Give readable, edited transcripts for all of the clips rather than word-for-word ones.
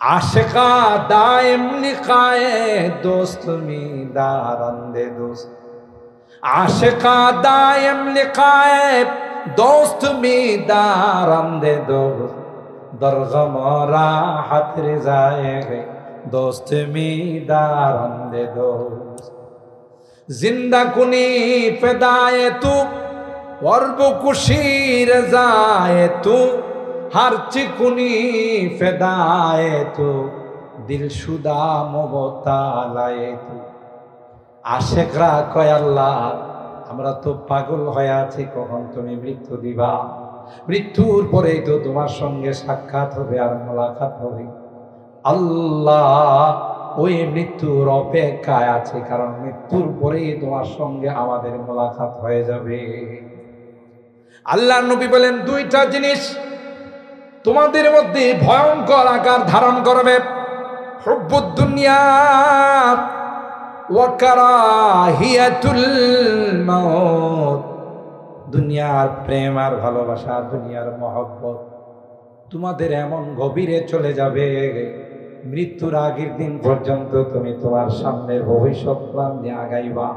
आशिका दायम लिखाए दोस्त में दारंदे दोस्त आशिका दायम लिखाए दोस्त में दारंदे दोस्त दरगम राहत रिजाए गए दोस्त में दारंदे दोस्त जिंदा कुनी फिदाए तू वर्ब कुशीर जाए तू हर चिकुनी फेदाए तो दिल शुदा मोबतालाए तो आशिकरा कय आल्लाह আমরা তো পাগল হয়ে আছি কখন তুমি মৃত্যু দিবা মৃত্যুর পরেই তো তোমার সঙ্গে সাক্ষাৎ হবে আর মোলাকাত হবে আল্লাহ ওই মৃত্যুর অপেক্ষায় আছে কারণ মৃত্যুর পরেই তোমার সঙ্গে আমাদের মোলাকাত হয়ে যাবে আল্লাহর নবী বলেন দুইটা জিনিস তোমাদের মধ্যে ভয়ঙ্কর আকার ধারণ করবে হুব্বুদ দুনিয়া ওয়া কারাহিয়াতুল মাউত দুনিয়ার প্রেম আর ভালোবাসা দুনিয়ার মহব্বত তোমাদের এমন গভীরে চলে যাবে মৃত্যুর আগের দিন পর্যন্ত তুমি তোমার সামনের ভবিষ্যৎ প্ল্যান নিয়ে আগাইবা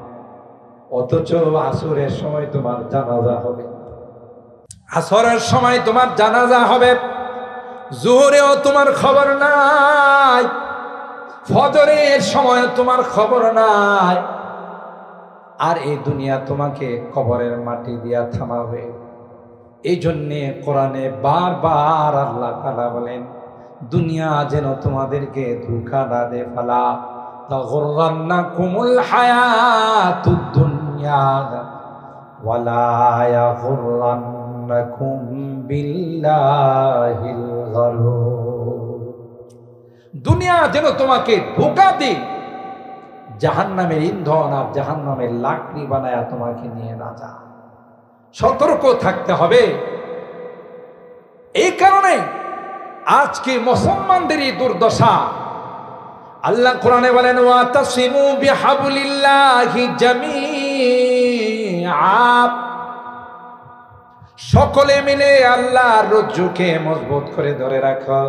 অথচ আসরের সময় তোমার জানাজা হবে আসরের সময় তোমার জানাজা হবে জোহরেও তোমার খবর নাই ফজরের সময় তোমার খবর নাই আর এই দুনিয়া তোমাকে কবরের মাটি দিয়া থামাবে এই জন্যে কোরআনে বারবার আল্লাহ তাআলা বলেন দুনিয়া যেন তোমাদেরকে ধোঁকা না দে ফালা তাগুররান্নাকুমুল হায়াতুদ দুনিয়া ওয়ালা ইয়াগুররান্নাকুম বিল্লাহিল গারুর দুনিয়া যেন তোমাকে ধোঁকা দেয় জাহান্নামের ইন্ধন আর জাহান্নামের লাকড়ি বানায়া তোমাকে নিয়ে না যা সতর্ক থাকতে হবে এই কারণে আজকে মুসলমানদের এই দুর্দশা আল্লাহ কোরআনে বলেন ওয়াতাসিমু বিহাবলিল্লাহি জামিআ সকলে মিলে আল্লাহর রজ্জুকে মজবুত করে ধরে রাখো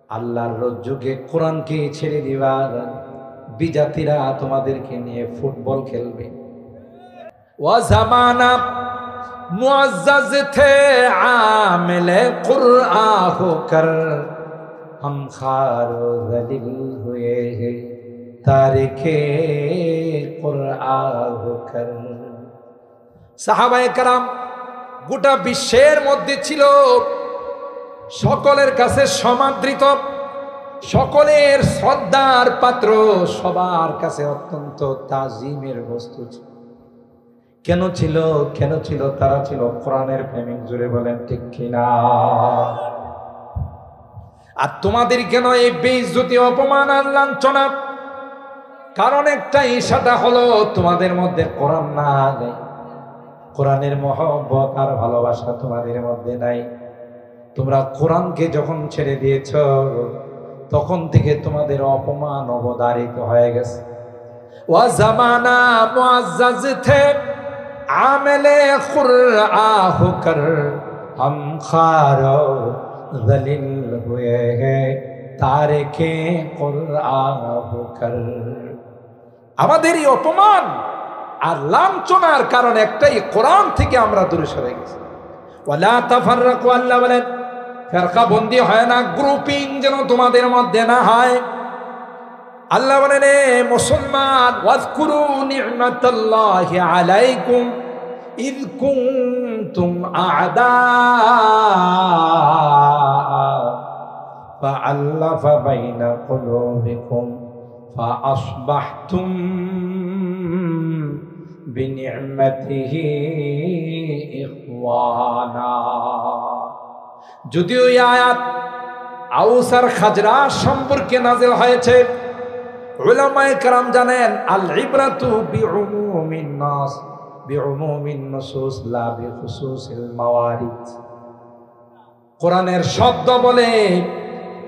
আল্লাহর রজ্জুকে কোরআনকে ছেড়ে দিবা বিজাতিরা তোমাদেরকে নিয়ে ফুটবল খেলবে ওয়া জামানা মুআজ্জাজ থে আমিলে কুরআ হোকর हम खार ज़लील हुए हैं तारिके कुरआ होकर সাহাবায়ে কেরাম গোটা বিশ্বের মধ্যে ছিল সকলের কাছে সমাদৃত সকলের শ্রদ্ধার পাত্র সবার কাছে অত্যন্ত তাজিমের বস্তু ছিল কেন ছিল তারা ছিল কোরআনের প্রেমিক জুড়ে বলেন ঠিক কিনা আর তোমাদের কেন এই বেইজ্জতি অপমান আর লাঞ্ছনা কারণ একটাই সেটা হলো তোমাদের মধ্যে কোরআন নাই কোরআনের মহব্বত আর ভালোবাসা তোমাদের মধ্যে নাই তোমরা কোরআনকে যখন ছেড়ে দিয়েছ তখন থেকে তোমাদের অপমান অবধারিত হয়ে গেছে ওয়া জামানা মুআজ্জাজ থে আমেলে কুরআ হোকর हम खार ज़लील हुए हैं तारिके कुरआ होकर আমাদের এই অপমান আর লাঞ্ছনার কারণ একটাই কোরআন থেকে আমরা দূরে সরে গেছি ওয়ালা তাফাররাকু আল্লাহ বলেন ফিরকা বন্দি হয় না গ্রুপিং যেন তোমাদের মধ্যে না হয় আল্লাহ বলেন এ মুসলমান ওয়াজকুরু নি'মাতাল্লাহি আলাইকুম إذ كنتم أعداء فألف بين قلوبكم فأصبحتم بنعمته إخوانا যদিও এই আয়াত আউস আর খাজরাজ সম্পর্কে নাযিল হয়েছে উলামায়ে কেরাম জানেন আল ইবরাতু বিউমুমিন নাস বিউমুমিন নুসুস লা বিখুসুসিল মাওয়ারিদ কোরআনের শব্দ বলে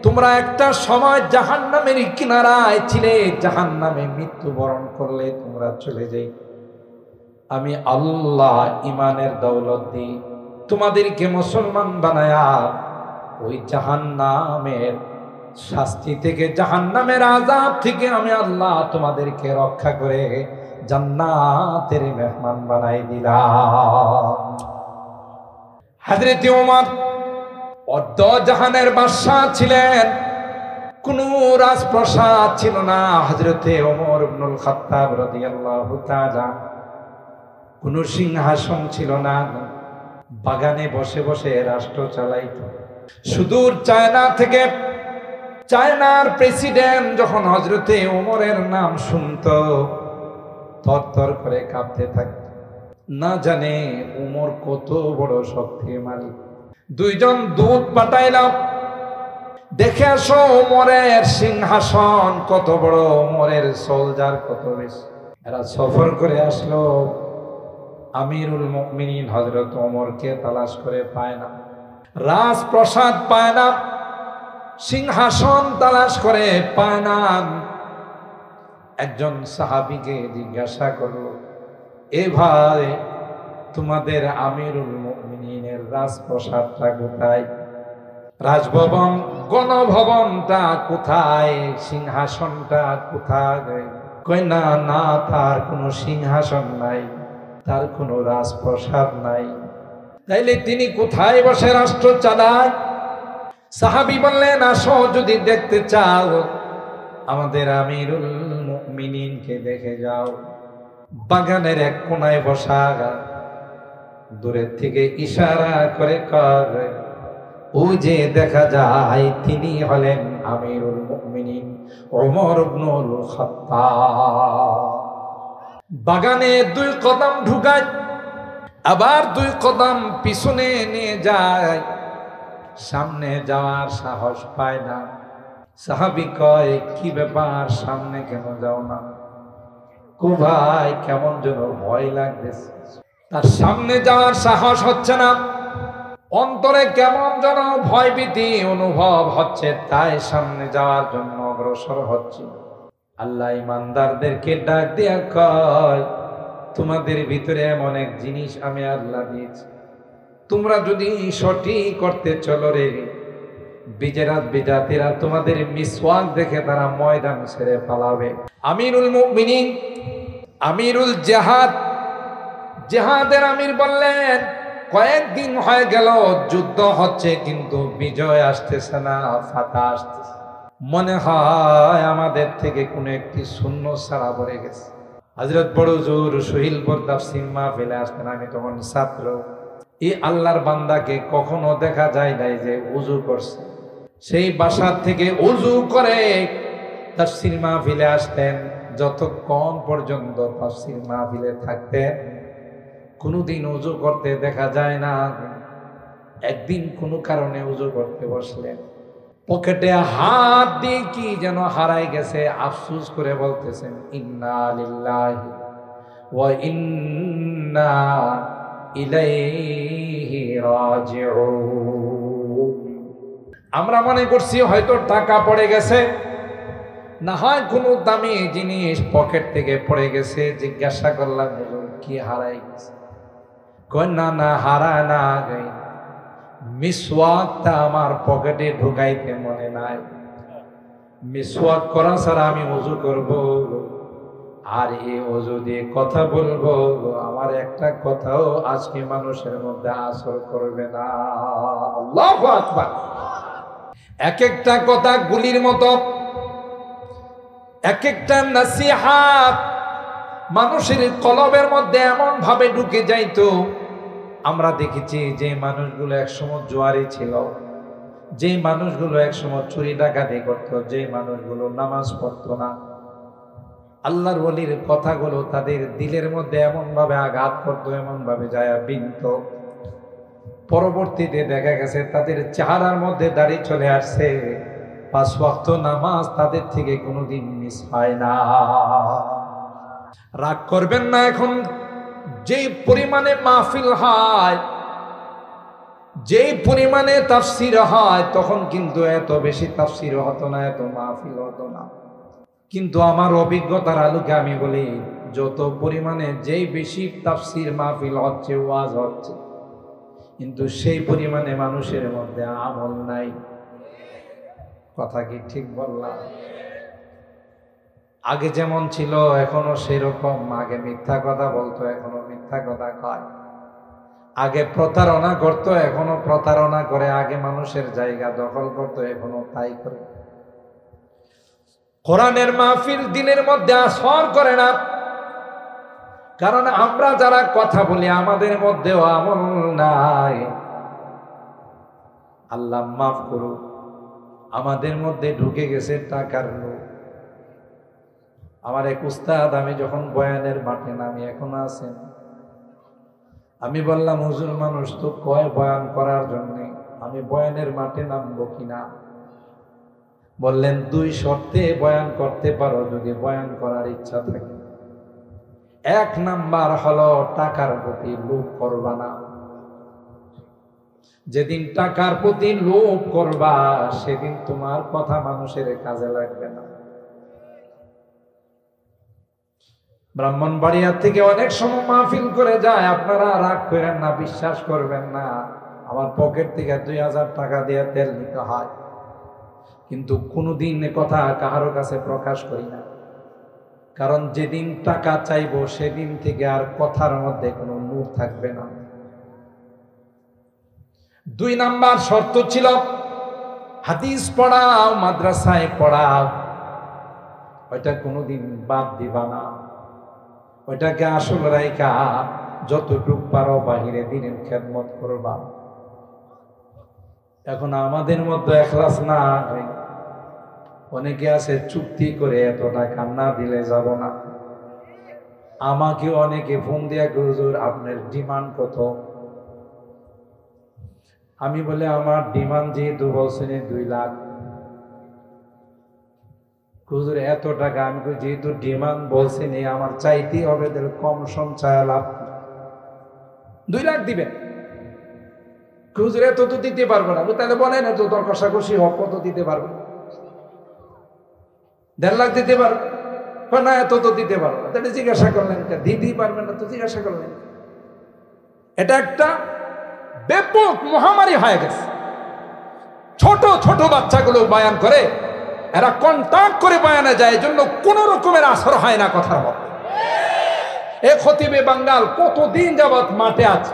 তোমরা একটা সময় জাহান্নামের কিনারায় ছিলে জাহান্নামে মৃত্যুবরণ করলে তোমরা চলে যাই আমি আল্লাহ ঈমানের দৌলত দিই তোমাদেরকে মুসলমান বানায়া ওই জাহান্নামের শাস্তি থেকে, জাহান্নামের আযাব থেকে আমি আল্লাহ তোমাদেরকে রক্ষা করে জান্নাতের মেহমান বানাই দিলাম। হযরত ওমর অর্ধ জাহানের বাদশা ছিলেন, কোনো রাজপ্রাসাদ ছিল না। হযরত ওমর ইবনুল খাত্তাব রাদিয়াল্লাহু তাআলা, কোনো সিংহাসন ছিল না, বাগানে বসে বসে রাষ্ট্র চালাইত। সুদূর চায়না থেকে, চায়নার প্রেসিডেন্ট যখন হযরত ওমরের নাম শুনতো থরথর করে কাঁপতে থাকত। না জানে ওমর কত বড় শক্তির মালিক। দুইজন দূত পাঠাইলাম, দেখে আসো ওমরের সিংহাসন কত বড়, ওমরের সোলজার কত বেশি। এরা সফর করে আসলো, আমিরুল মুমিনিন হযরত ওমরকে তালাশ করে পায় না, রাজপ্রাসাদ পায় না, সিংহাসন তালাশ করে পায় না। একজন সাহাবীকে জিজ্ঞাসা করলো, এ ভাই, তোমাদের আমিরুল মুমিনিনের রাজপ্রাসাদটা কোথায়? রাজভবন, গণভবনটা কোথায়? সিংহাসনটা কোথায়? কই না, না, তার কোনো সিংহাসন নাই, তার কোনো রাজপ্রাসাদ নাই। তাইলে তিনি কোথায় বসে রাষ্ট্র চালায়? সাহাবী বললেন, আসো, যদি দেখতে চাও আমাদের আমিরুল মুমিনিনকে দেখে যাও। বাগানের এক কোনায় বসা, দূরের থেকে ইশারা করে কয়, ওই যে দেখা যায় তিনি হলেন আমিরুল মুমিনিন ওমর ইবনুল খাত্তাব। বাগানে 2 কদম ঢুকায়, আবার 2 কদম পিছনে নিয়ে যায়, সামনে যাওয়ার সাহস পায় না। সাহাবী কয়, কি ব্যাপার, সামনে কেন যাও না? কো ভাই, কেমন যেন ভয় লাগতেছে, তার সামনে যাওয়ার সাহস হচ্ছে না, অন্তরে কেমন যেন ভয়ভীতি অনুভব হচ্ছে, তাই সামনে যাওয়ার জন্য অগ্রসর হচ্ছে। আল্লাহ ইমানদারদেরকে ডাক দিয়া কয়, তোমাদের ভিতরে এমন এক জিনিস আমি আল্লাহ দিয়েছি, তোমরা যদি সঠিক করতে চলো রে, বিজেরাত বিজাতিরা তোমাদের মিসওয়াক দেখে তারা ময়দান ছেড়ে পালাবে। আমিরুল মুমিনিন, আমিরুল জিহাদ, জিহাদের আমির বললেন, কয়েকদিন হয়ে গেল যুদ্ধ হচ্ছে কিন্তু বিজয় আসতেছে না, ফাতা আসতেছে, মনে হয় আমাদের থেকে কোনো একটি শূন্য ছাড়া পড়ে গেছে। হযরত বড় হুজুর সুহিলপুর তাফসীর মাহফিলে আসতেন, আমি তখন ছাত্র। এই আল্লাহর বান্দাকে কখনো দেখা যায় নাই যে ওযু করছে, সেই বাসার থেকে ওযু করে তাফসীর মাহফিলে আসতেন। যতক্ষণ পর্যন্ত তাফসীর মাহফিলে থাকতেন কোনোদিন ওযু করতে দেখা যায় না। একদিন কোনো কারণে ওযু করতে বসলেন, পকেটে হাত দিয়ে কি যেন হারাই গেছে, আফসোস করে বলতেছেন, ইন্না লিল্লাহি ওয়া ইন্না ইলাইহি রাজিউন। আমরা মনে করছি হয়তো টাকা পড়ে গেছে, না হয় কোনো দামি জিনিস পকেট থেকে পড়ে গেছে। জিজ্ঞাসা করলাম, কি হারাই গেছে? কই না, না হারায় না, মিসওয়াকটা আমার পকেটে ঢুকাইতে মনে নাই, মিসওয়াক করা ছাড়া আমি ওযু করব আর এই ওযু দিয়ে কথা বলবো, আমার একটা কথাও আজকে মানুষের মধ্যে আসর করবে না। আল্লাহু আকবার। এক একটা কথা গুলির মতো, এক একটা নসিহত মানুষের কলবের মধ্যে এমন ভাবে ঢুকে যাইতো। আমরা দেখেছি যে মানুষগুলো একসময় জোয়ারি ছিল, যে মানুষগুলো একসময় চুরি ডাকাতি করতো, যে মানুষগুলো নামাজ পড়তো না, আল্লাহর ওলির কথাগুলো তাদের দিলের মধ্যে এমন ভাবে আঘাত করতো, এমন ভাবে যায় বিনত। পরবর্তীতে দেখা গেছে তাদের চেহারার মধ্যে দাড়ি চলে আসছে, 5 ওয়াক্ত নামাজ তাদের থেকে কোনোদিন মিস হয় না। রাগ করবেন না, এখন যে পরিমাণে মাহফিল হয়, যে পরিমাণে তাফসীর হয়, তখন কিন্তু এত বেশি তাফসীর হতো না, এত মাহফিল হতো না। কিন্তু আমার অভিজ্ঞতার আলোকে আমি বলি, যত পরিমাণে যেই বেশি তাফসীর মাহফিল হচ্ছে, ওয়াজ হচ্ছে, কিন্তু সেই পরিমাণে মানুষের মধ্যে আমল নাই। কথা কি ঠিক বললাম? আগে যেমন ছিল এখনো সেরকম। আগে মিথ্যা কথা বলতো, এখনো মিথ্যা কথা কয়। আগে প্রতারণা করতো, এখনো প্রতারণা করে। আগে মানুষের জায়গা দখল করতো, এখনো তাই করে। কোরআনের মাহফিল দিনের মধ্যে আসর করে না, কারণ আমরা যারা কথা বলি আমাদের মধ্যেও আমল নাই। আল্লাহ মাফ করুক, আমাদের মধ্যে ঢুকে গেছে টাকার লোভ। আমার এক উস্তাদ, আমি যখন বয়ানের মাঠে নামি, এখন আছেন, আমি বললাম, হুজুর মানুষ তো কয় বয়ান করার জন্য, আমি বয়ানের মাঠে নামবো কিনা? বললেন, 2 শর্তে বয়ান করতে পারো যদি বয়ান করার ইচ্ছা থাকে। 1 নাম্বার হলো টাকার প্রতি লোভ করবা না। যেদিন টাকার প্রতি লোভ করবা সেদিন তোমার কথা মানুষের কাজে লাগবে না। ব্রাহ্মণবাড়িয়া থেকে অনেক সময় মাহফিল করে যায়, আপনারা রাগ করেন না, বিশ্বাস করবেন না, আমার পকেট থেকে 2000 টাকা দিয়ে তেল নিতে হয়, কিন্তু কোনোদিন কথা কারো কাছে প্রকাশ করি না। কারণ যেদিন টাকা চাইবো সেদিন থেকে আর কথার মধ্যে কোনো নূর থাকবে না। 2 নাম্বার শর্ত ছিল, হাদিস পড়াও, মাদ্রাসায় পড়াও, ওইটা কোনোদিন বাদ দিবা না। ওইটাকে আসল রাইখা যতটুক পারো বাহিরে দিনের খেদমত করবা। এখন আমাদের মধ্যে এখলাস না, অনেকে আছে চুক্তি করে এত টাকা না দিলে যাব না। আমাকে অনেকে ফোন দিয়া, হুজুর আপনার ডিমান্ড কত? আমি বলে, আমার ডিমান্ড যেহেতু বলছেন 2 লাখ। হুজুর এত টাকা? আমি যেহেতু ডিমান্ড বলছেন আমার চাইতেই হবে, কম সম চায় লাভ। 2 লাখ দিবেন? হুজুর এত তো দিতে পারবো না। তাহলে বলেন এত দর কষাকষি হোক, কত দিতে পারবো? 1.5 লাখ দিতে পারবো না? এত তো দিতে পারবো না। তাহলে জিজ্ঞাসা করলেন, দিতেই পারবেন না তো জিজ্ঞাসা করলেন? এটা একটা ব্যাপক মহামারী হয়ে গেছে। ছোট ছোট বাচ্চাগুলো বয়ান করে, এরা কন্টাক্ট করে বয়ানে যায়, এজন্য কোন রকমের আসর হয় না কথার মধ্যে। এ খতিবে বাঙ্গাল কতদিন যাবৎ মাঠে আছে,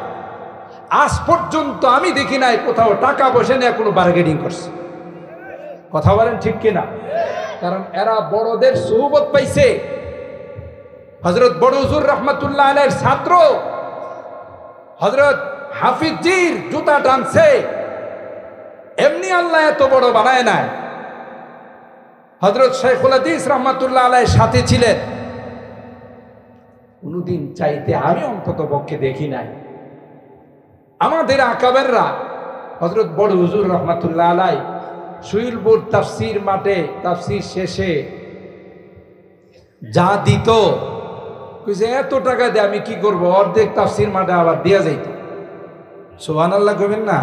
আজ পর্যন্ত আমি দেখি নাই কোথাও টাকা বসে নিয়ে কোনো বার্গেনিং করছে। কথা বলেন ঠিক কিনা? কারণ এরা বড়দের সুহবত পাইছে। হযরত বড় হুজুর রহমাতুল্লাহ আলাইহির ছাত্র হযরত হাফিজজির জুতা টানছে, এমনি আল্লাহ এত বড় বানায় নাই। হযরত শাইখুল হাদিস রহমাতুল্লাহ আলাইহির সাথে ছিলেন, কোনদিন চাইতে আমি অন্তত পক্ষে দেখি নাই। আমাদের আকাবেররা হযরত বড় হুজুর রহমাতুল্লাহ আলাইহি সুইলপুর তাফসীর মাঠে তাফসীর শেষে যা দিত, এত টাকা দিয়ে আমি কি করব, অর্ধেক তাফসীর মাঠে আবার দিয়া যাইত। সুবহানাল্লাহ কইবেন না?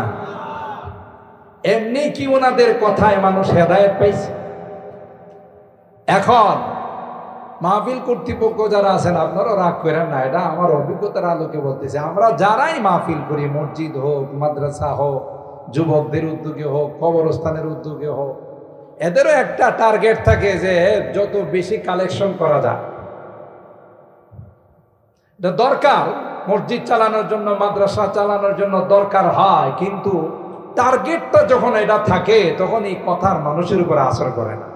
এমনি কি ওনাদের কথায় মানুষ হেদায়েত পাইছে? এখন মাহফিল কর্তৃপক্ষ যারা আছেন, আপনারাও রাগ করেন না, এটা আমার অভিজ্ঞতার আলোকে বলতেছে। আমরা যারাই মাহফিল করি, মসজিদ হোক, মাদ্রাসা হোক, যুবকদের উদ্যোগে হোক, কবরস্থানের উদ্যোগে হোক, এদেরও একটা টার্গেট থাকে যে যত বেশি কালেকশন করা যায়। এটা দরকার, মসজিদ চালানোর জন্য, মাদ্রাসা চালানোর জন্য দরকার হয়, কিন্তু টার্গেটটা যখন এটা থাকে তখন এই কথার মানুষের উপর আসর করে না।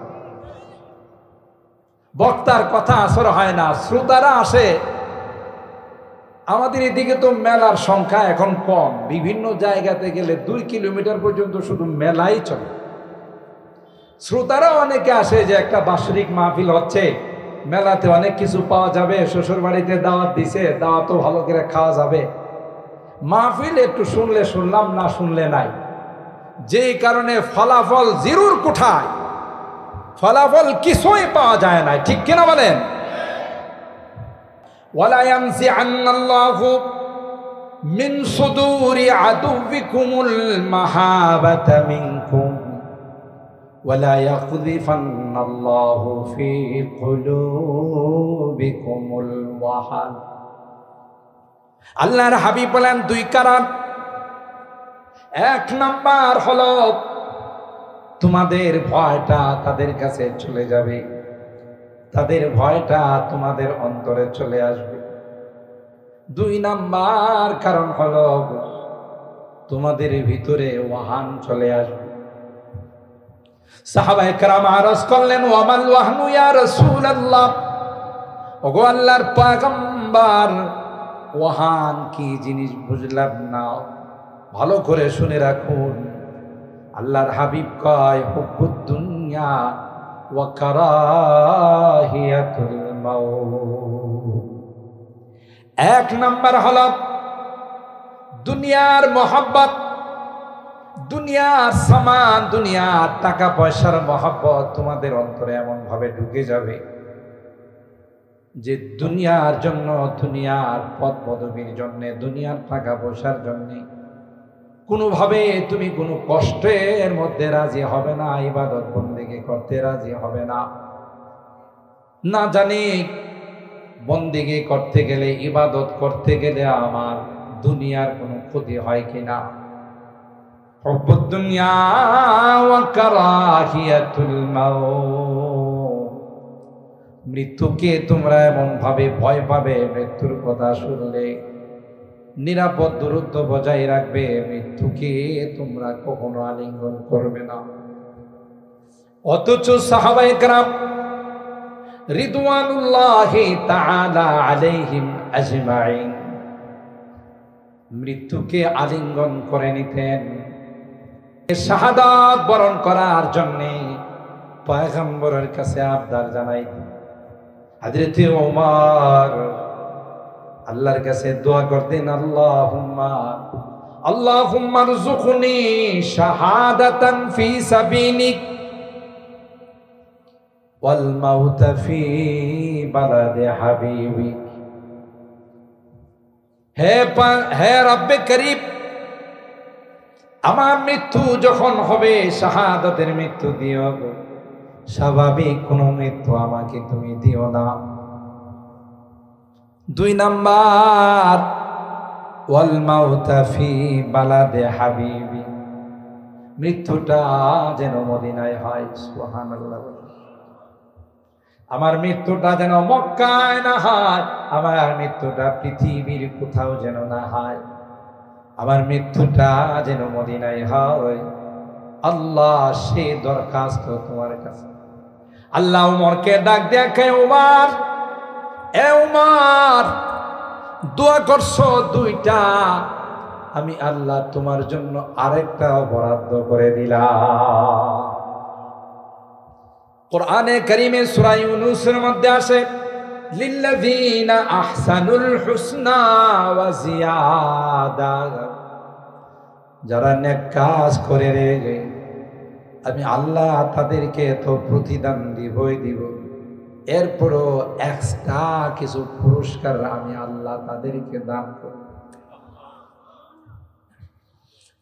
বক্তার কথা আসর হয় না, শ্রোতারা আসে। আমাদের এদিকে তো মেলার সংখ্যা এখন কম, বিভিন্ন জায়গাতে গেলে 2 কিলোমিটার পর্যন্ত শুধু মেলাই চলে। শ্রোতারা অনেকে আসে যে একটা বাৎসরিক মাহফিল হচ্ছে, মেলাতে অনেক কিছু পাওয়া যাবে, শ্বশুর বাড়িতে দাওয়াত দিছে, দাওয়াতও ভালো করে খাওয়া যাবে, মাহফিল একটু শুনলে শুনলাম, না শুনলে নাই। যেই কারণে ফলাফল জিরুর কোঠায়, ফলাফল কিছুই পাওয়া যায় না। ঠিক কিনা বলেন? ওয়ালা ইয়ানজিআন্নাল্লাহু মিন সুদুরি আদুবিকুমুল মাহাবাতা মিনকুম ওয়ালা ইয়াকযিফান্নাল্লাহু ফি কুলুবিকুমুল ওয়াহান। আল্লাহর হাবিব বলেন, 2 কারণ এক নাম্বার হলো তোমাদের ভয়টা তাদের কাছে চলে যাবে, তাদের ভয়টা তোমাদের অন্তরে চলে আসবে। দুই নাম্বার কারণ হলো তোমাদের ভিতরে ওয়াহান চলে আসবে। সাহাবায়ে কেরাম আরজ করলেন, ওয়ামাল ওয়াহনু ইয়া রাসূলুল্লাহ, ওগো আল্লাহর পয়গম্বর, ওয়াহান কি জিনিস বুঝলাম না, ভালো করে শুনে রাখুন। আল্লাহর হাবিব কয়, হুব্বুদ দুনিয়া ওয়া কারাহিয়াতুল মাউত। এক নাম্বার হলো দুনিয়ার মহব্বত, দুনিয়ার সামান, দুনিয়ার টাকা পয়সার মহব্বত তোমাদের অন্তরে এমন ভাবে ঢুকে যাবে যে দুনিয়ার জন্য, দুনিয়ার পদ পদবীর জন্য, দুনিয়ার টাকা পয়সার জন্য কোনোভাবে তুমি কোনো কষ্টের মধ্যে রাজি হবে না, ইবাদত বন্দেগী করতে রাজি হবে না। না জানি বন্দেগী করতে গেলে, ইবাদত করতে গেলে আমার দুনিয়ার কোনো ক্ষতি হয় কিনা। হুব্বুদ দুনিয়া ওয়া কারাহিয়াতুল মাউত, মৃত্যুকে তোমরা এমন ভাবে ভয় পাবে, মৃত্যুর কথা শুনলে নিরাপদ দূরত্ব বজায় রাখবে, মৃত্যুকে তোমরা কখনো আলিঙ্গন করবে না। অথচ সাহাবায়ে কেরাম রিদওয়ানুল্লাহি তাআলা আলাইহিম আজমাইন মৃত্যুকে আলিঙ্গন করে নিতেন। শাহাদাত বরণ করার জন্য পয়গম্বরের কাছে আবদার জানাইতেন। হযরত ওমর আল্লাহর কাছে দোয়া করতেন, আল্লাহুম্মা রযুকনি শাহাদাতান ফি সাবিলিক ওয়াল মাউতা ফি বালাদি হাবিবিক। হে রব্বে করিম, আমার মৃত্যু যখন হবে শাহাদাতের মৃত্যু দিও, স্বাভাবিক কোন মৃত্যু আমাকে তুমি দিও না। দুই নাম্বার, ওয়াল মাউতা ফি বালাদে হাবিবি, মৃত্যুটা যেন মদিনায় হয়। সুবহানাল্লাহ। আমার মৃত্যুটা যেন মক্কায় না হয়, আমার মৃত্যুটা পৃথিবীর কোথাও যেন না হয়, আমার মৃত্যুটা যেন মদিনায় হয়। আল্লাহ, সে দরখাস্ত তোমার কাছে। আল্লাহ উমরকে ডাক দেখে, উমর, এ উমর, দোয়া করছো দুইটা, আমি আল্লাহ তোমার জন্য আরেকটা বরাদ্দ করে দিলাম। কোরআনে কারীমে সূরা ইউনূসের মধ্যে আসে, লিল্লাযীনা আহসানুল হুসনা ওয়া জিয়াদা, যারা নেক কাজ করে রে, আমি আল্লাহ তাদেরকে তো প্রতিদান দিবই দিব, এরপরও এক্সট্রা কিছু পুরস্কার আমি আল্লাহ তাদেরকে দান করব।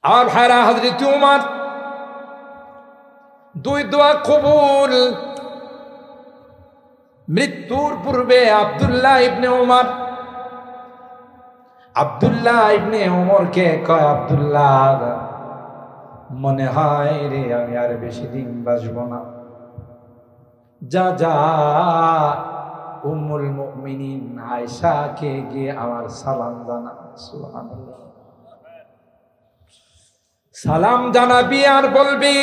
আর ভাইরা, হযরত উমর দুই দোয়া কবুল। মৃত্যুর পূর্বে আব্দুল্লাহ ইবনে উমরকে কয়, আব্দুল্লাহ, মনে হয় রে আমি আর বেশি দিন বাঁচব না, যা যা উম্মুল মুমিনিন আয়েশাকে গিয়ে আমার সালাম জানা। সুবহানাল্লাহ। সালাম জানাবি আর বলবি,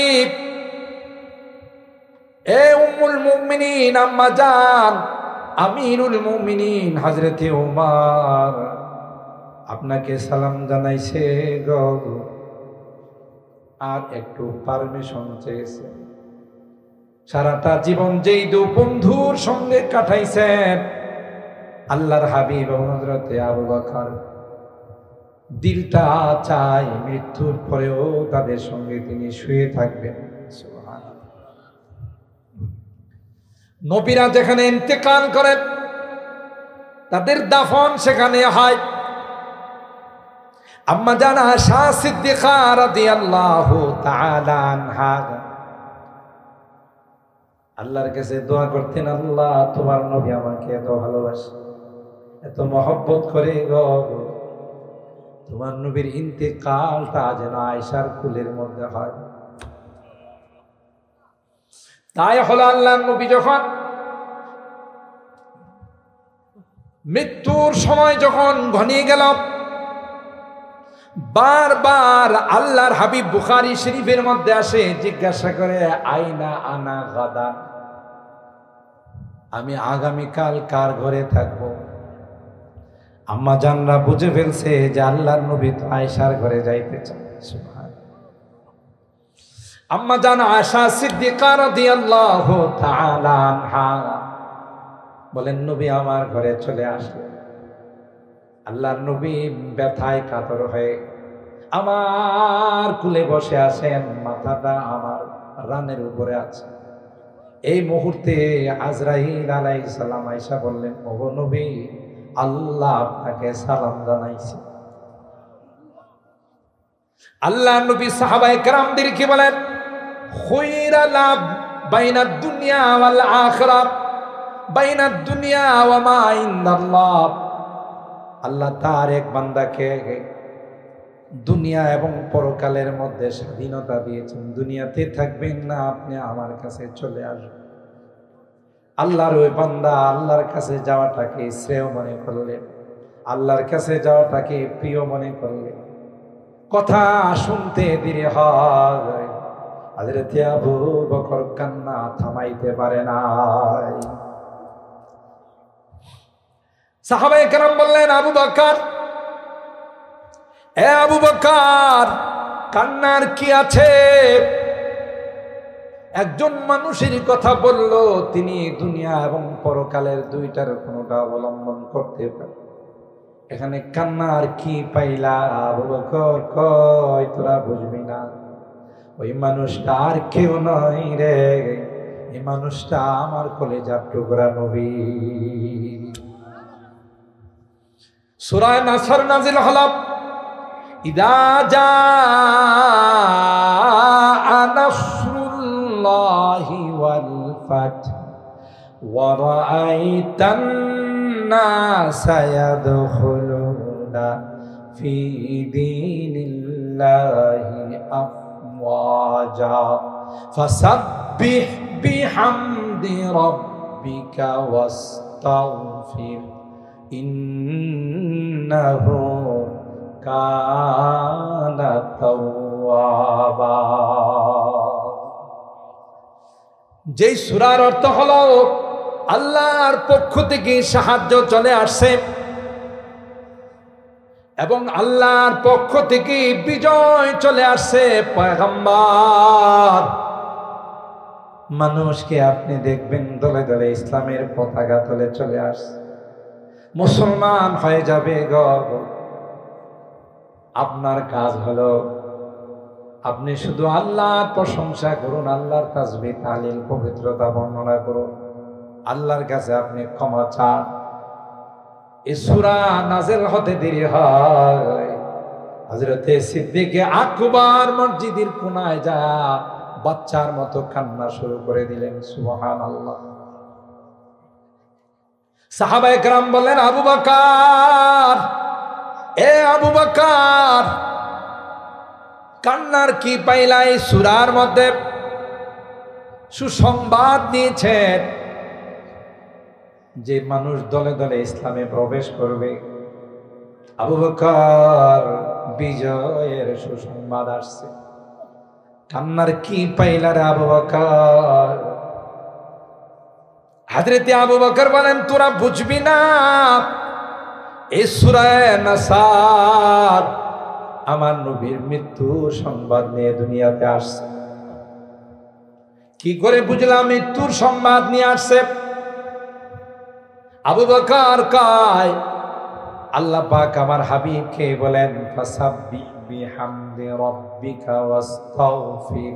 এ উম্মুল মুমিনিন আম্মা জান, আমিরুল মুমিনিন হযরতে ওমর আপনাকে সালাম জানাইছে গো, আর একটু পারমিশন চেয়েছে। সারাটা জীবন যেই দু বন্ধুর সঙ্গে কাটাইছেন, আল্লাহর হাবিব হযরতে আবু বকর, দিলটা চায় মৃত্যুর পরেও তাদের সঙ্গে তিনি শুয়ে থাকবেন। সুবহানাল্লাহ। নবীরা যেখানে ইন্তেকাল করেন, তাদের দাফন সেখানে হয়। আম্মা জান আয়েশা সিদ্দিকা রাদিয়াল্লাহু তাআলা আনহা আল্লাহর কাছে দোয়া করতেন, আল্লাহ তোমার নবী আমাকে এত ভালোবাসে, এত মহব্বত করে গো, তোমার নবীর ইন্তেকালটা যেন আয়েশার কুলের মধ্যে হয়। তাই হলো আল্লাহর নবী যখন মৃত্যুর সময় যখন ঘনিয়ে গেল, বারবার আল্লাহর হাবিব বুখারী শরীফের মধ্যে আসে, জিজ্ঞাসা করে আইনা আনা গাদা, আমি আগামীকাল কার ঘরে থাকবো? আম্মা জানরা বুঝে ফেলছে যে আল্লাহর নবী তো আয়েশার ঘরে যাইতে চায়। আম্মা জান আয়েশা সিদ্দিকা রাদিয়াল্লাহু তাআলা আনহা বলেন, নবী আমার ঘরে চলে আসলেন। আল্লাহর নবী ব্যথায় কাতর হয়ে আমার কুলে বসে আছেন, মাথাটা আমার রানের উপরে আছে। এই মুহূর্তে আজরাইল আলাইহিস সালাম আয়েশা বললেন, ওগো নবী, আল্লাহ আপনাকে সালাম জানাইছে। আল্লাহর নবী সাহাবায়ে কেরামদেরকে বলেন, খুয়রা লাভ বাইনাদ দুনিয়া ওয়াল আখিরাত, বাইনাদ দুনিয়া ওয়া মা ইনদাল্লাহ। আল্লাহ তার এক বান্দাকে দুনিয়া এবং পরকালের মধ্যে স্বাধীনতা দিয়েছেন। দুনিয়াতে থাকবেন না, আপনি আমার কাছে চলে আসবেন। আল্লাহর ওই বান্দা আল্লাহর কাছে যাওয়াটাকে শ্রেয় মনে করলেন, আল্লাহর কাছে যাওয়াটাকে প্রিয় মনে করলেন। কথা শুনতে দেরি হয়, হযরত আবু বকর কান্না থামাইতে পারে নাই। সাহাবায়ে কেরাম বললেন, আবু বকর, এ আবু বকর, কান্নার কি আছে? একজন মানুষের কথা বলল, তিনি দুনিয়া এবং পরকালের দুইটার কোনোটা অবলম্বন করতে পারে। এখানে কান্নার কি পাইলা? আবু বকর কয়, তোরা বুঝবি না, ওই মানুষটা আর কেউ নয় রে, এই মানুষটা আমার কলেজার টুকরা নবী। সূরা নাসর নাজিল হলো, ইদা জাআ নাসরুল্লাহি ওয়াল ফাতহ ওয়া রাআইতান নাসা ইয়াদখুলুনা ফি দীনিল্লাহি আফওয়াজা ফাসাব্বিহ বিহামদি রাব্বিকা ওয়াস্তাগফির ইন্নাহু কানা তাওয়াবা। যেই সূরার অর্থ হলো আল্লাহর পক্ষ থেকে সাহায্য চলে আসছে এবং আল্লাহর পক্ষ থেকে বিজয় চলে আসছে। পয়গম্বর, মানুষকে আপনি দেখবেন দলে দলে ইসলামের পতাকা তলে চলে আসছে, মুসলমান হয়ে যাবে গো। আপনার কাজ হলো আপনি শুধু আল্লাহর প্রশংসা করুন, আল্লাহর তাসবিহ তাহলিল পবিত্রতা বর্ণনা করুন, আল্লাহর কাছে আপনি ক্ষমা চান। এই সূরা নাযিল হতে দেরি হয়, হযরত সিদ্দিক আকবর মসজিদের কোনায় যা বাচ্চার মতো কান্না শুরু করে দিলেন। সুবহানাল্লাহ। সাহাবায়ে কেরাম বললেন, আবু বকর, এ আবু বকর, কান্নার কি পাইলা? এই সূরার মধ্যে সুসংবাদ দিয়েছেন যে মানুষ দলে দলে ইসলামে প্রবেশ করবে। আবু বকর, বিজয়ের সুসংবাদ আসছে। কান্নার কি পাইলা রে আবু বকর? হযরত আবু বকর বলেন, তোরা বুঝবি না, এই সূরা নাসর আমার নবীর মৃত্যুর সংবাদ নিয়ে দুনিয়াতে আসছে। কি করে বুঝলাম মৃত্যুর সংবাদ নিয়ে আসছে? আবু বকর কয়, আল্লাহ পাক আমার হাবিবকে বলেন, ফাসাব্বিহ বিহামদি রাব্বিকা ওয়াস্তাগফির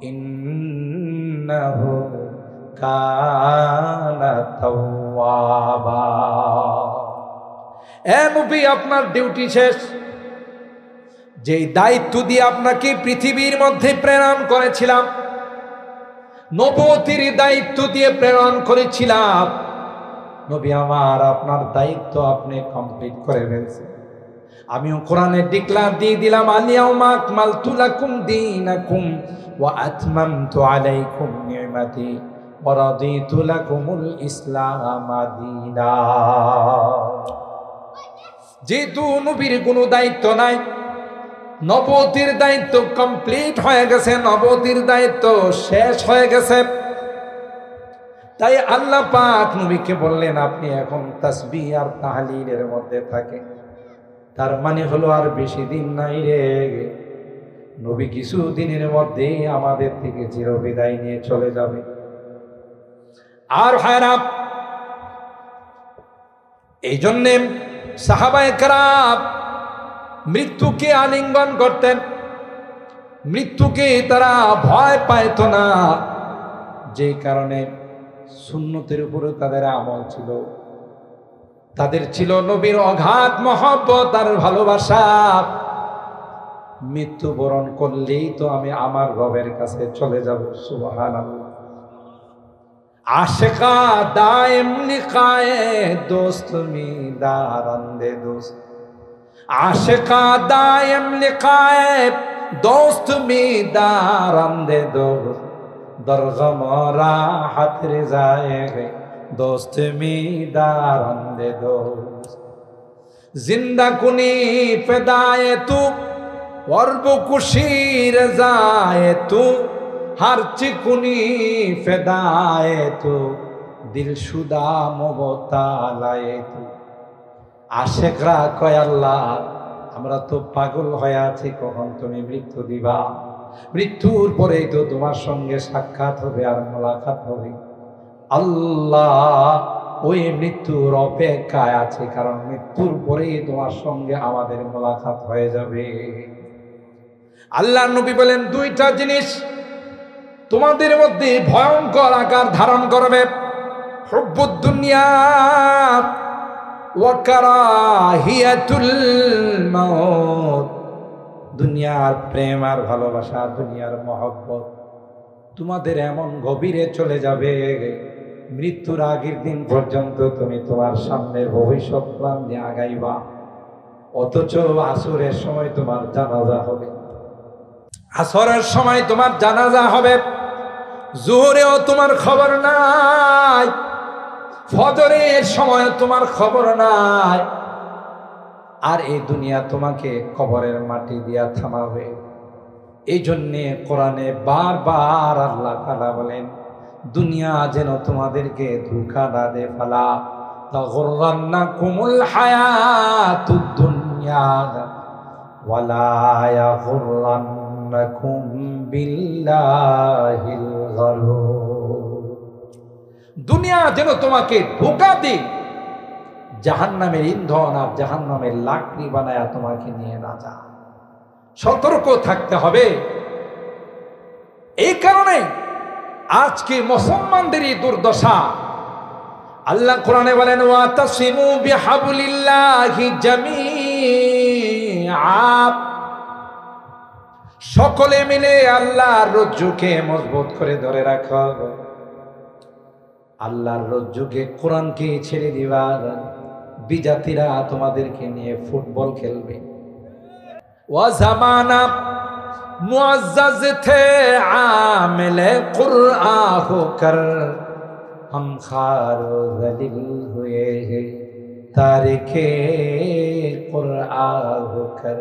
ইন্নাহু কানা তাওয়াবা। এ নবী, আপনার ডিউটি শেষ। যেই দায়িত্ব দিয়ে আপনাকে পৃথিবীর মধ্যে প্রেরণ করেছিলাম, নবুয়তির দায়িত্ব দিয়ে প্রেরণ করেছিলাম, নবী আমার, আপনার দায়িত্ব আপনি কমপ্লিট করে ফেলছেন। আমিও কোরআনের ডিক্লার দিয়ে দিলাম, আলিয়াউমা আকমালতু লাকুম দীনাকুম ওয়া আতমামতু আলাইকুম নি'মাতি ওয়া রাদিতু লাকুমুল ইসলাম দীনা। যেহেতু নবীর কোনো দায়িত্ব নাই, নবুয়তির দায়িত্ব কমপ্লিট হয়ে গেছে, নবুয়তির দায়িত্ব শেষ হয়ে গেছে, তাই আল্লাহ পাক নবীকে বললেন আপনি এখন তাসবিহ আর তাহলিলের মধ্যে থাকেন। তার মানে হলো আর বেশি দিন নাই রে, নবী কিছু দিনের মধ্যে আমাদের থেকে চিরবিদায় নিয়ে চলে যাবে। আর হায়রা, এই জন্যে সাহাবায়ে কেরাম মৃত্যুকে আলিঙ্গন করতেন, মৃত্যুকে তারা ভয় পাইত না, যে কারণে সুন্নতের উপরে তাদের আমল ছিল, তাদের ছিল নবীর অগাধ মহব্বত আর ভালোবাসা। মৃত্যুবরণ করলেই তো আমি আমার রবের কাছে চলে যাব। সুবহানাল্লাহ। আশিকা দায়েম লিকায়ে দোস্ত মি দারান্দে দোস্ত, আশিকা দায়েম লিকায়ে দোস্ত মি দারান্দে দোস্ত, দরগম রাহত রিজায়ে দোস্ত মি দারান্দে দোস্ত, জিন্দা কুনি ফিদায়ে তু ওয়ারব কুশির জায়ে তু, हर चिकुनी फेदाए तू दिल शुदा मुबतालाए तू। आशिकरा कय আল্লাহ আমরা তো পাগল হয়ে আছি, কখন তুমি মৃত্যু দিবা, মৃত্যুর পরেই তো তোমার সঙ্গে সাক্ষাৎ হবে আর মোলাকাত হবে। আল্লাহ ওই মৃত্যুর অপেক্ষায় আছে, কারণ মৃত্যুর পরেই তোমার সঙ্গে আমাদের মোলাকাত হয়ে যাবে। আল্লাহর নবী বলেন দুইটা জিনিস তোমাদের মধ্যে ভয়ঙ্কর আকার ধারণ করবে, হুব্বুদ দুনিয়া ওয়া কারাহিয়াতুল মাউত, দুনিয়ার প্রেম আর ভালোবাসা, দুনিয়ার মহব্বত তোমাদের এমন গভীরে চলে যাবে, মৃত্যুর আগের দিন পর্যন্ত তুমি তোমার সামনের ভবিষ্যৎ প্ল্যান নিয়ে আগাইবা, অথচ আসরের সময় তোমার জানাজা হবে, আসরের সময় তোমার জানাজা হবে, জোহরেও তোমার খবর নাই, ফজরের সময় তোমার খবর নাই, আর এই দুনিয়া তোমাকে কবরের মাটি দিয়া থামাবে। এই জন্যে কোরআনে বারবার আল্লাহ তাআলা বলেন দুনিয়া যেন তোমাদেরকে ধোঁকা না দে, ফালা তাগুররান্নাকুমুল হায়াতুদ দুনিয়া ওয়ালা ইয়াগুররান্নাকুম বিল্লাহিল গারুর। দুনিয়া যেন তোমাকে ধোঁকা দেয়, জাহান্নামের ইন্ধন আর জাহান্নামের লাকড়ি বানায়া তোমাকে নিয়ে না যা। সতর্ক থাকতে হবে। এই কারণে আজকে মুসলমানদেরই দুর্দশা। আল্লাহ কোরআনে বলেন ওয়াতাসিমু বিহাবলিল্লাহি জামিআ, সকলে মিলে আল্লাহর রজ্জুকে মজবুত করে ধরে রাখো। আল্লাহর রজ্জুকে, কোরআনকে ছেড়ে দিবা, বিজাতিরা তোমাদেরকে নিয়ে ফুটবল খেলবে। ওয়া জামানা মুআজ্জাজ থে আমিলে কুরআ হোকর, हम खार ज़लील हुए हैं तारिके कुरआ होकर।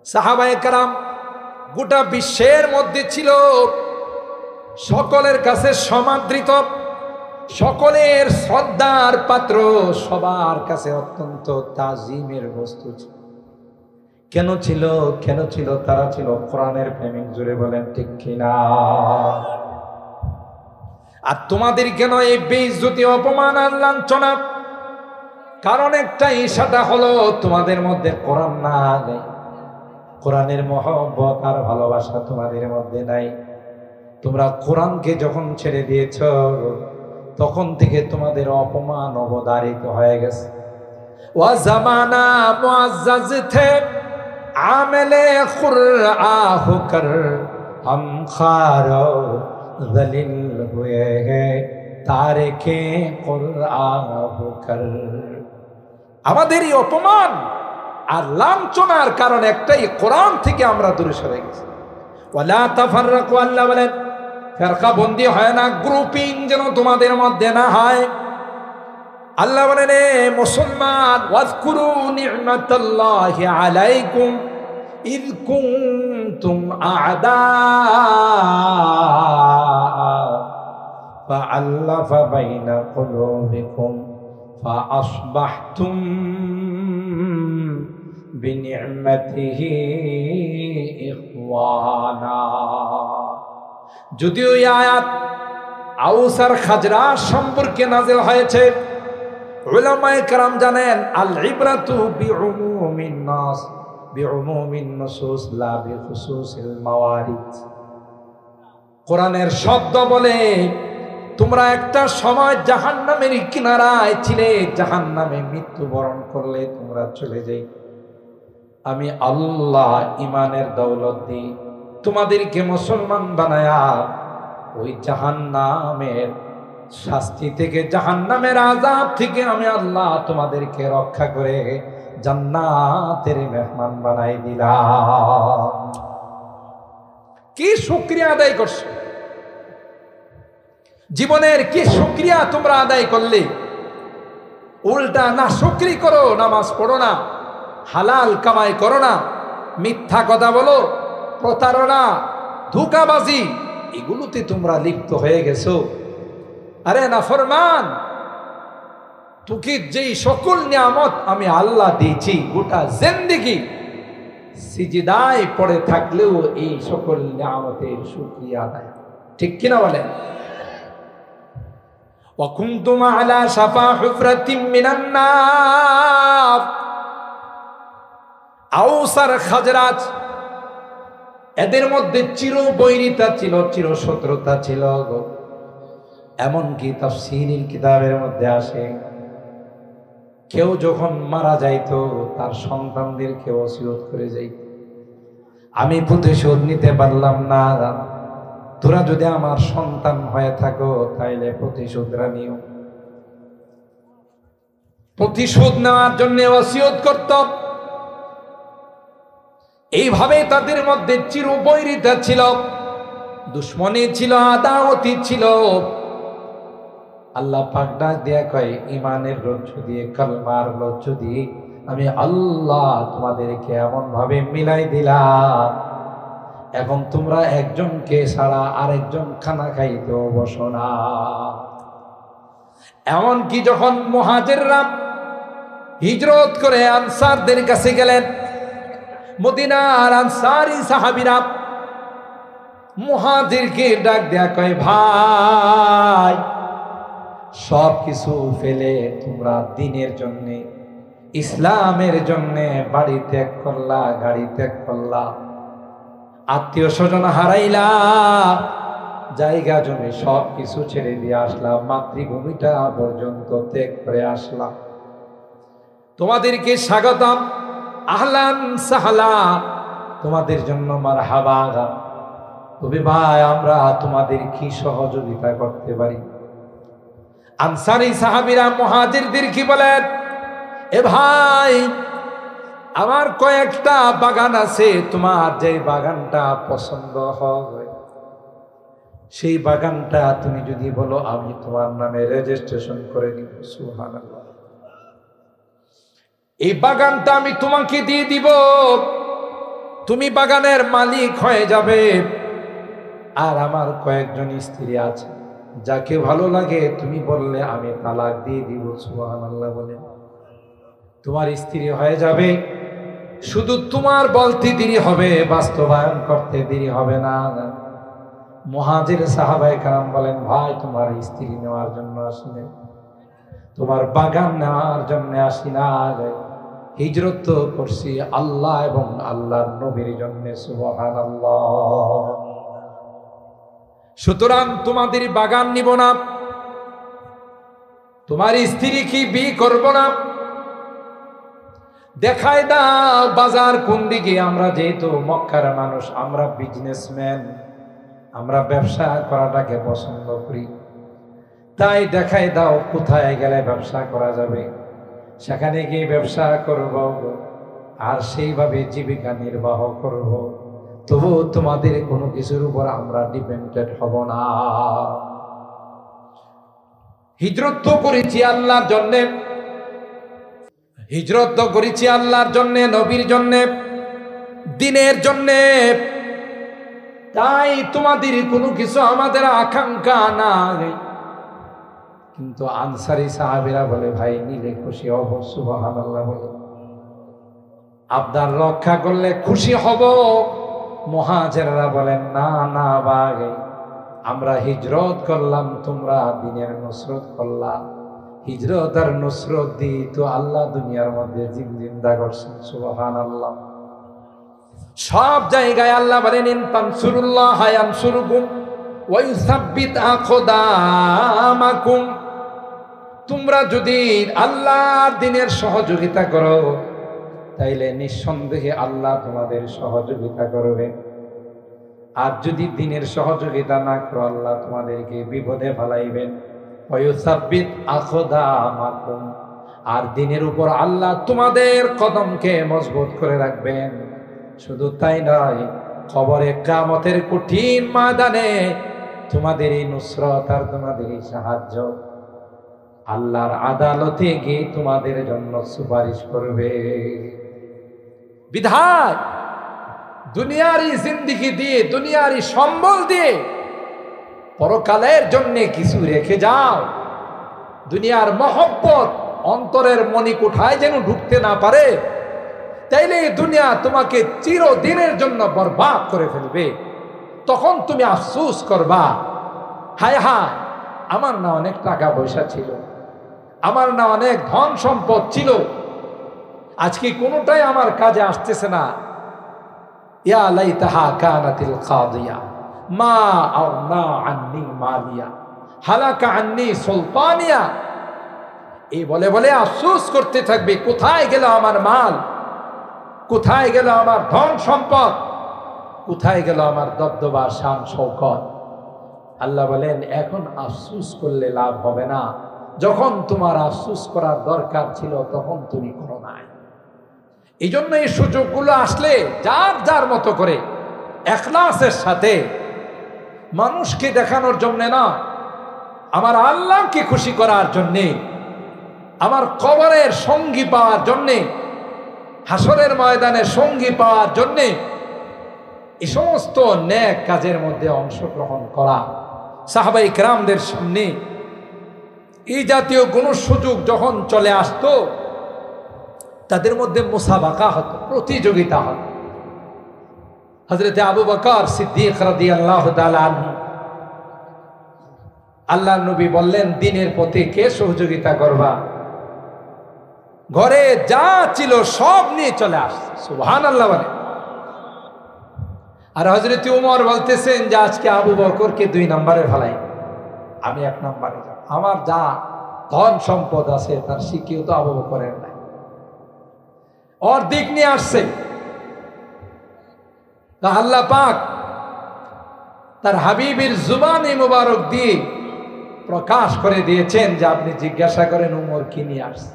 সাহাবায়ে কেরাম গোটা বিশ্বের মধ্যে ছিল, সকলের কাছে সমাদৃত, সকলের শ্রদ্ধার পাত্র, সবার কাছে অত্যন্ত তাজিমের বস্তু ছিল। কেন ছিল? কেন ছিল? তারা ছিল কোরআনের প্রেমিক। জুড়ে বলেন ঠিক কিনা? আর তোমাদের কেন এই বেইজ্জতি, অপমান আর লাঞ্ছনা? কারণ একটাই, সেটা হলো তোমাদের মধ্যে কোরআন নাই, কোরআনের মহব্বত আর ভালোবাসা তোমাদের মধ্যে নাই। তোমরা কোরআনকে যখন ছেড়ে দিয়েছ, তখন থেকে তোমাদের অপমান অবধারিত হয়ে গেছে। ওয়া জামানা মুআজ্জাজ থে আমেলে কুরআ হোকর, हम खार ज़लील हुए हैं तारिके कुरआ होकर। আমাদের এই অপমান আর লাঞ্ছনার কারণ একটাই, কোরআন থেকে আমরা দূরে সরে গেছি। ওয়ালা তাফাররাকু, আল্লাহ বলেন ফেরকা বন্দি হয় না, গ্রুপিং যেন তোমাদের মধ্যে না হয়। আল্লাহ বলেন এ মুসলমান, ওয়াজকুরু নি'মাতাল্লাহি আলাইকুম ইয কুনতুম আ'দা ফাআল্লাফা বাইনা কুলুবিকুম ফাআসবাহতুম বিনি'মাতিহি ইখওয়ানা। যদিও এই আয়াত আউস আর খাজরাজ সম্পর্কে নাযিল হয়েছে, উলামায়ে কেরাম জানেন আল ইবরাতু বিউমুমিন নাস বিউমুমিন নুসুস লা বিখুসুসিল মাওয়ারিদ। কোরআনের শব্দ বলে তোমরা একটা সময় জাহান্নামের কিনারায় ছিলে, জাহান্নামে মৃত্যুবরণ করলে তোমরা চলে যাই। আমি আল্লাহ ইমানের দৌলত দিই তোমাদেরকে মুসলমান বানায়া ওই জাহান্নামের শাস্তি থেকে, জাহান্নামের আযাব থেকে আমি আল্লাহ তোমাদেরকে রক্ষা করে জান্নাতের মেহমান বানাই দিলাম। কি শুকরিয়া আদায় করছো, জীবনের কি শুকরিয়া তোমরা আদায় করলে? উল্টা না শুকরি করো, নামাজ পড়ো না, হালাল কামাই করো না, মিথ্যা কথা বলো, প্রতারণা, ধোঁকাবাজি, এগুলোতে তোমরা লিপ্ত হয়ে গেছো। আরে নাফরমান, তোকে যেই সকল নিয়ামত আমি আল্লাহ দিয়েছি, গোটা জিন্দেগি সিজদায় পড়ে থাকলেও এই সকল নিয়ামতের শুকরিয়া আদায়, ঠিক কিনা বলেন? ওয়া কুনতুম আলা শাফা হুফরাতিম মিনান নার। আউস আর খাজরাজ এদের মধ্যে চির বৈরিতা ছিল, চির শত্রুতা ছিল। এমনকি তাফসীরের কিতাবের মধ্যে আসে, কেউ যখন মারা যাইতো তার সন্তানদেরকে ওসিয়ত করে যাইত, আমি প্রতিশোধ নিতে পারলাম না, তোরা যদি আমার সন্তান হয়ে থাকো তাইলে প্রতিশোধরা নিও। প্রতিশোধ নেওয়ার জন্য ওসিয়ত করত। এইভাবে তাদের মধ্যে চির বৈরিতা ছিল, দুশ্মনী ছিল, আদাওয়াতি ছিল। আল্লাহ পাক ডাক দিয়া কয়, ইমানের রজ্জু দিয়ে, কালমার রজ্জু দিয়ে আমি আল্লাহ তোমাদেরকে এমন ভাবে মিলাই দিলাম, এখন তোমরা একজনকে ছাড়া আরেকজন খানা খাইতেও বসো না। এমনকি যখন মুহাজিররা হিজরত করে আনসারদের কাছে গেলেন, মদিনার আনসারী সাহাবীরা মুহাজিরকে ডাক দেয়া কয়, ভাই সব কিছু ফেলে তোমরা দ্বীনের জন্য, ইসলামের জন্য বাড়ি ত্যাগ করলা, গাড়ি ত্যাগ করলা, আত্মীয় স্বজন হারাইলা, জায়গা জমি সব কিছু ছেড়ে দিয়ে আসলাম, মাতৃভূমিটা পর্যন্ত ত্যাগ করে আসলাম, তোমাদেরকে স্বাগতম, আহলান সাহলা, তোমাদের জন্য মারহাবা। তবে ভাই আমরা তোমাদের কি সহযোগিতা করতে পারি? আনসারী সাহাবীরা মুহাজিরদের কি বলেন, এ ভাই আমার কয়েকটা বাগান আছে, তোমার যে বাগানটা পছন্দ হবে সেই বাগানটা তুমি যদি বলো আমি তোমার নামে রেজিস্ট্রেশন করে দিব। সুবহানাল্লাহ। এই বাগানটা আমি তোমাকে দিয়ে দিব, তুমি বাগানের মালিক হয়ে যাবে। আর আমার কয়েকজন স্ত্রী আছে, যাকে ভালো লাগে তুমি বললে আমি তালাক দিয়ে দিব। সুবহানাল্লাহ বলে তোমার স্ত্রী হয়ে যাবে। শুধু তোমার বলতে দেরি হবে, বাস্তবায়ন করতে দেরি হবে না। মুহাজির সাহাবায়ে কেরাম বলেন, ভাই তোমার স্ত্রী নেওয়ার জন্য আসিনি, তোমার বাগান নেওয়ার জন্য আসি না, হিজরত তো করছি আল্লাহ এবং আল্লাহর নবীর জন্য। সুবহানাল্লাহ। সুতরাং তোমাদের বাগান নিব না, তোমার স্ত্রী কি বিয়ে করব না, দেখায় দাও বাজার কোন দিকে। আমরা যেহেতু মক্কার মানুষ, আমরা বিজনেসম্যান, আমরা ব্যবসা করাটাকে পছন্দ করি, তাই দেখায় দাও কোথায় গেলে ব্যবসা করা যাবে, সেখানে গিয়ে ব্যবসা করব। আর সেইভাবে জীবিকা নির্বাহ করব, তবু তোমাদের কোনো কিছুর উপর আমরা ডিপেন্ডেন্ট হব না। হিজরত তো করেছি আল্লাহর জন্যে, হিজরত তো করেছি আল্লাহর জন্যে, নবীর জন্যে, দিনের জন্যে। তাই তোমাদের কোনো কিছু আমাদের আকাঙ্ক্ষা নাই। কিন্তু আনসারী সাহাবীরা বলে, ভাই নিলে খুশি হব, সুবহানাল্লাহ বলে। আবদার রক্ষা করলে খুশি হব। মুহাজিররা বলেন, না না ভাই, আমরা হিজরত করলাম, তোমরা দিনের নুসরত করলা। হিজরত আর নুসরত দিয়ে তো আল্লাহ দুনিয়ার মধ্যে জিন্দা করছেন, সুবহানাল্লাহ। সব জায়গায় আল্লাহ বলেন, ইন তানসুরুল্লাহ ইয়ানসুরকুম ওয়া ইউসাব্বিত আকদামাকুম। তোমরা যদি আল্লাহর দিনের সহযোগিতা করো, তাইলে নিঃসন্দেহে আল্লাহ তোমাদের সহযোগিতা করবে। আর যদি দিনের সহযোগিতা না করো, আল্লাহ তোমাদেরকে বিপদে ফেলাইবেন। ওয়া ইউসাব্বিত আকদামাকুম। আর দিনের উপর আল্লাহ তোমাদের কদমকে মজবুত করে রাখবেন। শুধু তাই নয়, কবরে কিয়ামতের কঠিন ময়দানে তোমাদের এই নুসরত আর তোমাদের এই সাহায্য আল্লাহর আদালতে গিয়ে তোমাদের জন্য সুপারিশ করবে। বিধায় দুনিয়ারই জিন্দেগি দিয়ে, দুনিয়ারই সম্বল দিয়ে পরকালের জন্য কিছু রেখে যাও। দুনিয়ার মহব্বত অন্তরের মণিকোঠায় যেন ঢুকতে না পারে, তাইলে এই দুনিয়া তোমাকে চিরদিনের জন্য বরবাদ করে ফেলবে। তখন তুমি আফসোস করবা, হায় হায়, আমার না অনেক টাকা পয়সা ছিল, আমার না অনেক ধন সম্পদ ছিল, আজকে কোনোটাই আমার কাজে আসতেছে না। ইয়া লাইতাহা কানাতিল কাদিয়া মা আওনা আন্নি মালিয়া হালাকা আন্নি সুলতানিয়া। এই বলে বলে আফসোস করতে থাকবে, কোথায় গেল আমার মাল, কোথায় গেল আমার ধন সম্পদ, কোথায় গেল আমার দবদবা শান শৌকত। আল্লাহ বলেন, এখন আফসোস করলে লাভ হবে না। যখন তোমার আফসোস করার দরকার ছিল, তখন তুমি করো নাই। এই জন্য এই সুযোগগুলো আসলে যার যার মতো করে ইখলাসের সাথে, মানুষকে দেখানোর জন্য না, আমার আল্লাহকে খুশি করার জন্যে, আমার কবরের সঙ্গী পাওয়ার জন্যে, হাসরের ময়দানে সঙ্গী পাওয়ার জন্যে এই সমস্ত নেক কাজের মধ্যে অংশগ্রহণ করা। সাহাবাই কেরামদের সামনে এই জাতীয় কোনো সুযোগ যখন চলে আসতো, তাদের মধ্যে মুসাবাকা হতো, প্রতিযোগিতা হতো। হযরত আবু বকর সিদ্দিক রাদিয়াল্লাহু তাআলা আনহু, আল্লাহর নবী বললেন, দিনের পথে কে সহযোগিতা করবা? ঘরে যা ছিল সব নিয়ে চলে আসছে, সুবহানাল্লাহ বলে। আর হযরত উমর বলতেছেন যে আজকে আবু বকরকে 2 নম্বরে ফেলাই, আমি 1 নম্বরে যাব। আমার যা ধন সম্পদ আছে তার শিখিও তো আবু বকরের নাই, অর্ধেক নিয়ে আসছে। তা আল্লাহ পাক তার হাবিবের জুবানে মুবারক দিয়ে প্রকাশ করে দিয়েছেন যে আপনি জিজ্ঞাসা করেন উমর কি নিয়ে আসছে।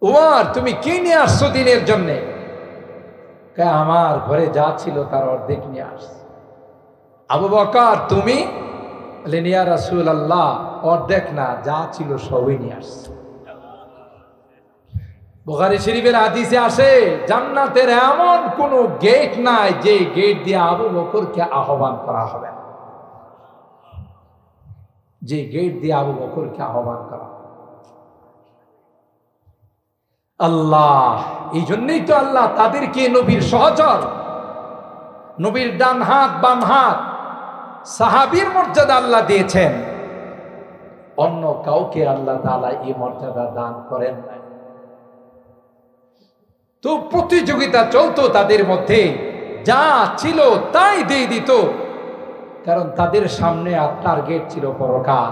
উমর, তুমি কি নিয়ে আসছো দিনের জন্যে? আমার ঘরে যা ছিল তার অর্ধেক নিয়ে আসছে। আবু বকর, তুমি? বলেন, ইয়া রাসূলুল্লাহ, অর্ধেক না, যা ছিল সবই নিয়ে আসছে। বুখারী শরীফের হাদিসে আসে, জান্নাতের এমন কোন গেট নাই যে গেট দিয়ে আবু বকরকে আহ্বান করা হবে না, যে গেট দিয়ে আবু বকরকে আহ্বান করা। আল্লাহ, এই জন্যই তো আল্লাহ তাদেরকে নবীর সহচর, নবীর ডান হাত বাম হাত, সাহাবীর মর্যাদা আল্লাহ দিয়েছেন। অন্য কাউকে আল্লাহ তাআলা এই মর্যাদা দান করেন নাই। তো প্রতিযোগিতা চলতো তাদের মধ্যে, যা ছিল তাই দিয়ে দিত, কারণ তাদের সামনে আর টার্গেট ছিল পরকাল।